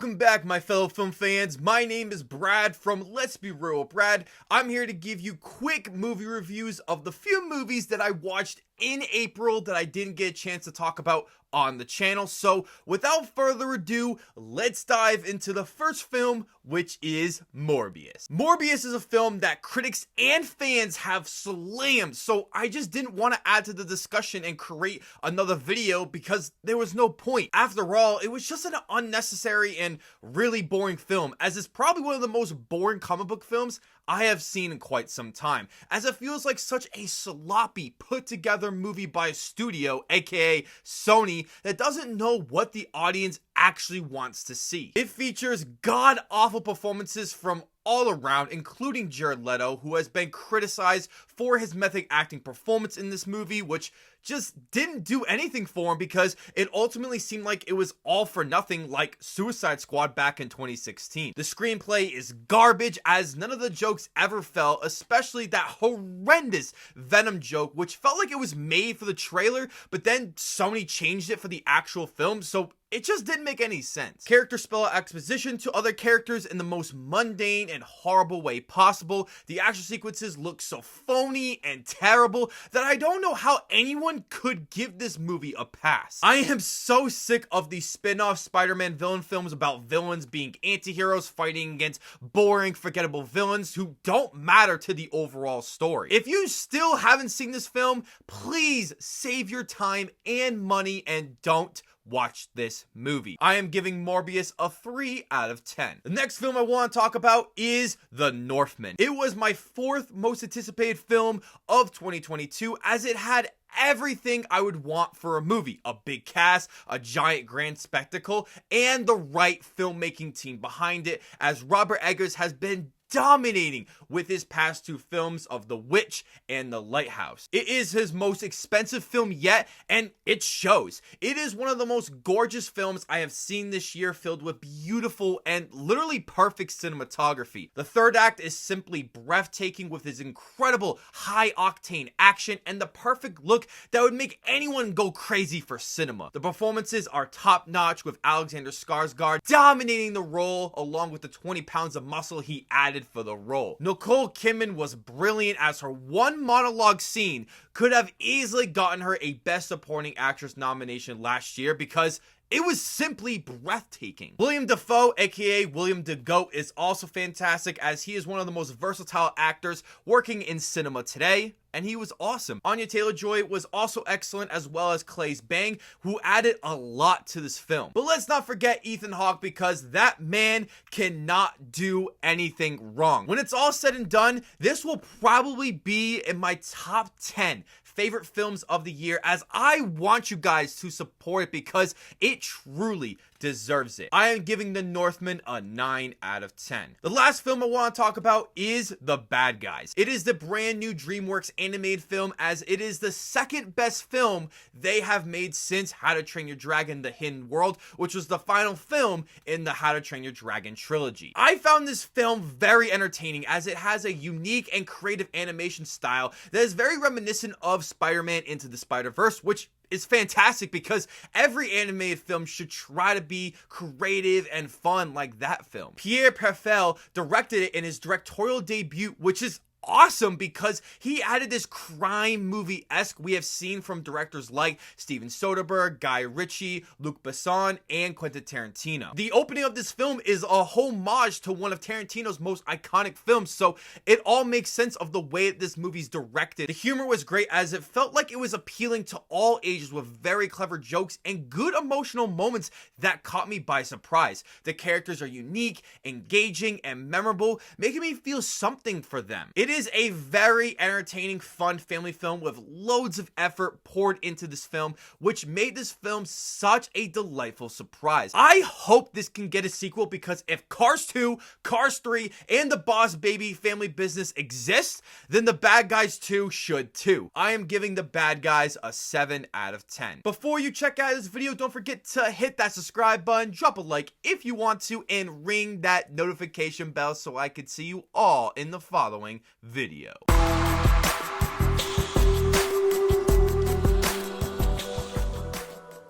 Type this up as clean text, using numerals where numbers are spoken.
Welcome back, my fellow film fans. My name is Brad from Let's Be Real Brad. I'm here to give you quick movie reviews of the few movies that I watched in April that I didn't get a chance to talk about on the channel. So without further ado, let's dive into the first film, which is Morbius. Morbius is a film that critics and fans have slammed, so I just didn't want to add to the discussion and create another video because there was no point. After all, it was just an unnecessary and really boring film, as it's probably one of the most boring comic book films I have seen in quite some time, as it feels like such a sloppy, put together movie by a studio, aka Sony, that doesn't know what the audience actually wants to see. It features god-awful performances from all around, including Jared Leto, who has been criticized for his method acting performance in this movie, which just didn't do anything for him because it ultimately seemed like it was all for nothing, like Suicide Squad back in 2016. The screenplay is garbage, as none of the jokes ever fell, especially that horrendous Venom joke, which felt like it was made for the trailer, but then Sony changed it for the actual film, so it just didn't make any sense. Characters spell out exposition to other characters in the most mundane and horrible way possible. The action sequences look so phony and terrible that I don't know how anyone could give this movie a pass. I am so sick of these spin-off Spider-Man villain films about villains being anti-heroes fighting against boring, forgettable villains who don't matter to the overall story. If you still haven't seen this film, please save your time and money and don't watch this movie. I am giving Morbius a 3 out of 10. The next film I want to talk about is The Northman. It was my fourth most anticipated film of 2022, as it had everything I would want for a movie: a big cast, a giant grand spectacle, and the right filmmaking team behind it, as Robert Eggers has been dominating with his past two films of The Witch and The Lighthouse. It is his most expensive film yet, and it shows. It is one of the most gorgeous films I have seen this year, filled with beautiful and literally perfect cinematography. The third act is simply breathtaking with his incredible high-octane action and the perfect look that would make anyone go crazy for cinema. The performances are top-notch, with Alexander Skarsgård dominating the role along with the 20 pounds of muscle he added for the role. Nicole Kidman was brilliant, as her one monologue scene could have easily gotten her a Best Supporting Actress nomination last year because it was simply breathtaking. William Dafoe, aka William the Goat, is also fantastic, as he is one of the most versatile actors working in cinema today, and he was awesome. Anya Taylor-Joy was also excellent, as well as Claes Bang, who added a lot to this film. But let's not forget Ethan Hawke, because that man cannot do anything wrong. When it's all said and done, this will probably be in my top 10 favorite films of the year, as I want you guys to support it because it truly deserves it. I am giving The Northman a 9 out of 10. The last film I want to talk about is The Bad Guys. It is the brand new DreamWorks animated film, as it is the second best film they have made since How to Train Your Dragon: The Hidden World, which was the final film in the How to Train Your Dragon trilogy. I found this film very entertaining, as it has a unique and creative animation style that is very reminiscent of Spider-Man Into the Spider-Verse, which is fantastic because every animated film should try to be creative and fun like that film. Pierre Perifel directed it in his directorial debut, which is awesome because he added this crime movie-esque we have seen from directors like Steven Soderbergh, Guy Ritchie, Luc Besson, and Quentin Tarantino. The opening of this film is a homage to one of Tarantino's most iconic films, so it all makes sense of the way that this movie's directed. The humor was great, as it felt like it was appealing to all ages, with very clever jokes and good emotional moments that caught me by surprise. The characters are unique, engaging, and memorable, making me feel something for them. It is a very entertaining, fun family film with loads of effort poured into this film, which made this film such a delightful surprise. I hope this can get a sequel, because if Cars 2, Cars 3, and The Boss Baby Family Business exist, then The Bad Guys 2 should too. I am giving The Bad Guys a 7 out of 10. Before you check out this video, don't forget to hit that subscribe button, drop a like if you want to, and ring that notification bell so I can see you all in the following video.